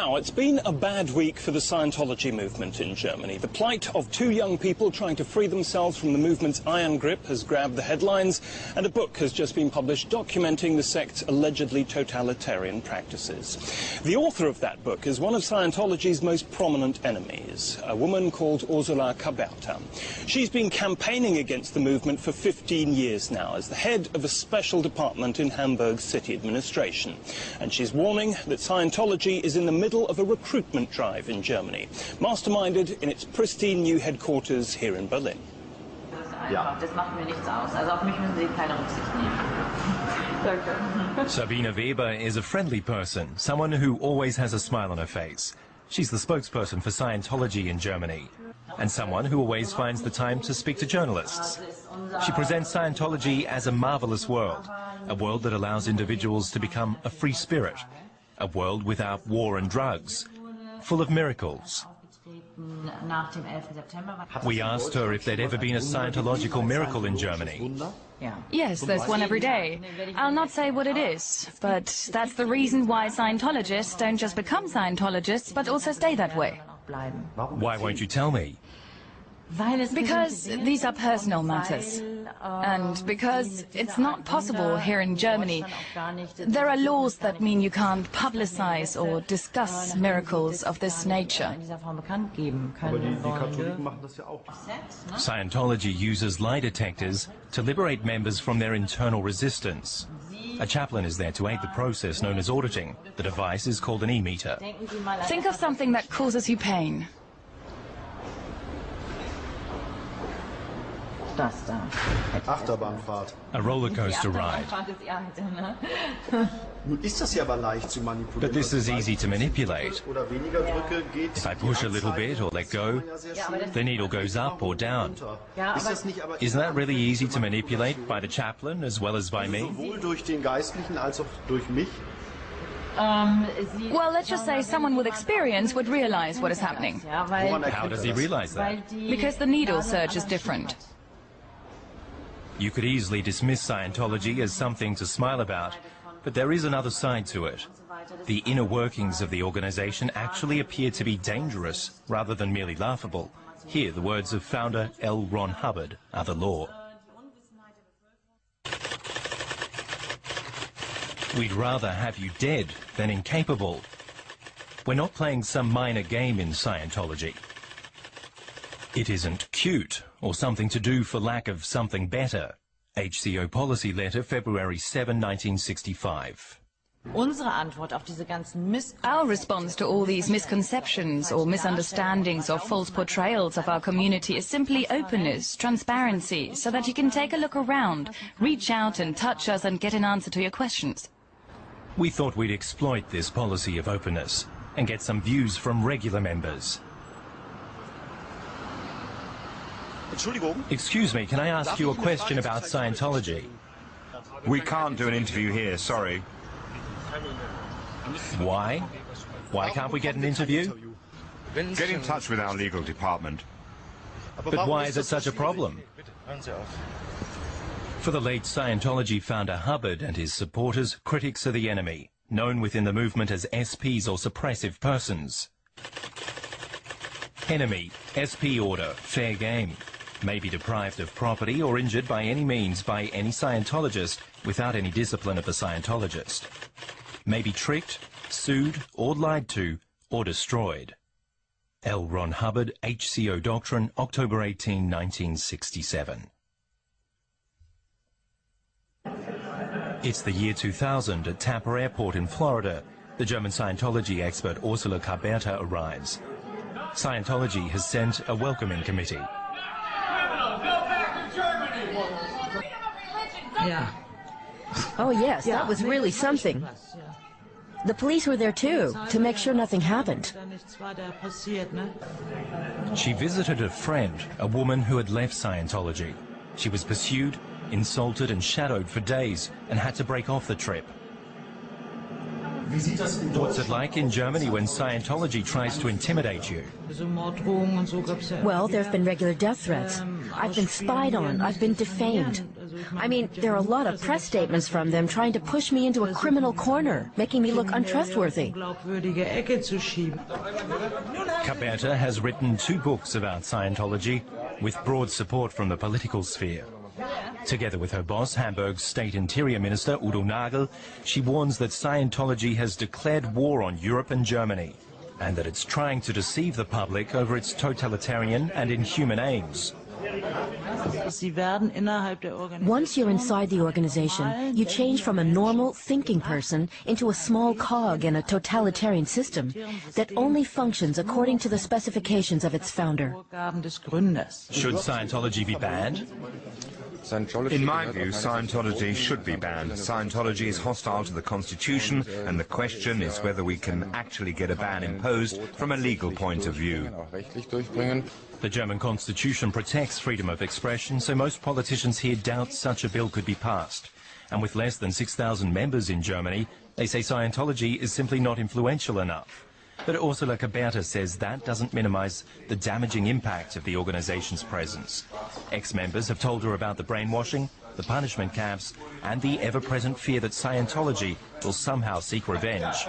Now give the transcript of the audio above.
Now, it's been a bad week for the Scientology movement in Germany. The plight of two young people trying to free themselves from the movement's iron grip has grabbed the headlines, and a book has just been published documenting the sect's allegedly totalitarian practices. The author of that book is one of Scientology's most prominent enemies, a woman called Ursula Carberta. She's been campaigning against the movement for 15 years now as the head of a special department in Hamburg's city administration. And she's warning that Scientology is in the middle of a recruitment drive in Germany, masterminded in its pristine new headquarters here in Berlin. Sabine Weber is a friendly person, someone who always has a smile on her face. She's the spokesperson for Scientology in Germany, and someone who always finds the time to speak to journalists. She presents Scientology as a marvelous world, a world that allows individuals to become a free spirit, a world without war and drugs, full of miracles. We asked her if there'd ever been a Scientological miracle in Germany. Yes, there's one every day. I'll not say what it is, but that's the reason why Scientologists don't just become Scientologists, but also stay that way. Why won't you tell me? Because these are personal matters, and because it's not possible here in Germany. There are laws that mean you can't publicize or discuss miracles of this nature. Scientology uses lie detectors to liberate members from their internal resistance. A chaplain is there to aid the process known as auditing. The device is called an e-meter. Think of something that causes you pain. Achterbahnfahrt. A roller coaster ride. But this is easy to manipulate. If I push a little bit or let go, the needle goes up or down. Isn't that really easy to manipulate by the chaplain as well as by me? Well, let's just say someone with experience would realize what is happening. How does he realize that? Because the needle surge is different. You could easily dismiss Scientology as something to smile about, but there is another side to it. The inner workings of the organization actually appear to be dangerous rather than merely laughable. Here, the words of founder L. Ron Hubbard are the law. We'd rather have you dead than incapable. We're not playing some minor game in Scientology. It isn't cute or something to do for lack of something better. HCO Policy Letter, February 7, 1965. Our response to all these misconceptions or misunderstandings or false portrayals of our community is simply openness, transparency, so that you can take a look around, reach out and touch us and get an answer to your questions. We thought we'd exploit this policy of openness and get some views from regular members. Excuse me, can I ask you a question about Scientology? We can't do an interview here, sorry. Why? Why can't we get an interview? Get in touch with our legal department. But why is it such a problem? For the late Scientology founder Hubbard and his supporters, critics are the enemy, known within the movement as SPs or suppressive persons. Enemy, SP order, fair game. May be deprived of property or injured by any means by any Scientologist without any discipline of the Scientologist. May be tricked, sued or lied to or destroyed. L. Ron Hubbard, HCO Doctrine, October 18, 1967. It's the year 2000 at Tampa Airport in Florida. The German Scientology expert Ursula Carberta arrives. Scientology has sent a welcoming committee. Yeah. Oh, yes, that was really something. The police were there, too, to make sure nothing happened. She visited a friend, a woman who had left Scientology. She was pursued, insulted and shadowed for days and had to break off the trip. What's it like in Germany when Scientology tries to intimidate you? Well, there have been regular death threats. I've been spied on. I've been defamed. I mean, there are a lot of press statements from them trying to push me into a criminal corner, making me look untrustworthy. Caberta has written 2 books about Scientology with broad support from the political sphere. Together with her boss, Hamburg's State Interior Minister Udo Nagel, she warns that Scientology has declared war on Europe and Germany, and that it's trying to deceive the public over its totalitarian and inhuman aims. Once you're inside the organization, you change from a normal, thinking person into a small cog in a totalitarian system that only functions according to the specifications of its founder. Should Scientology be banned? In my view, Scientology should be banned. Scientology is hostile to the Constitution, and the question is whether we can actually get a ban imposed from a legal point of view. The German Constitution protects freedom of expression, so most politicians here doubt such a bill could be passed. And with less than 6,000 members in Germany, they say Scientology is simply not influential enough. But Ursula Caberta says that doesn't minimize the damaging impact of the organization's presence. Ex-members have told her about the brainwashing, the punishment camps, and the ever-present fear that Scientology will somehow seek revenge.